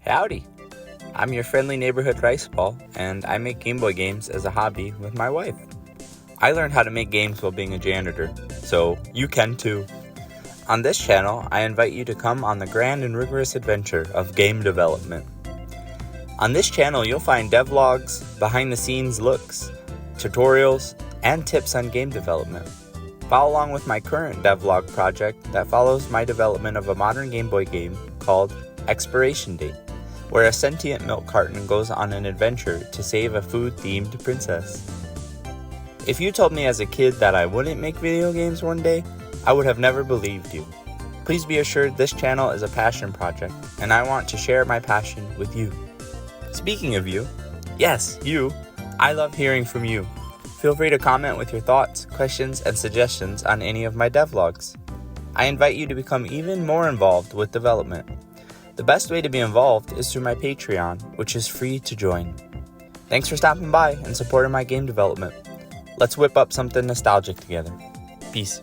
Howdy! I'm your friendly neighborhood rice ball, and I make Game Boy games as a hobby with my wife. I learned how to make games while being a janitor, so you can too. On this channel, I invite you to come on the grand and rigorous adventure of game development. On this channel, you'll find devlogs, behind-the-scenes looks, tutorials, and tips on game development. Follow along with my current devlog project that follows my development of a modern Game Boy game called Expiration Date, where a sentient milk carton goes on an adventure to save a food-themed princess. If you told me as a kid that I wouldn't make video games one day, I would have never believed you. Please be assured this channel is a passion project, and I want to share my passion with you. Speaking of you, yes, you, I love hearing from you. Feel free to comment with your thoughts, questions, and suggestions on any of my devlogs. I invite you to become even more involved with development. The best way to be involved is through my Patreon, which is free to join. Thanks for stopping by and supporting my game development. Let's whip up something nostalgic together. Peace.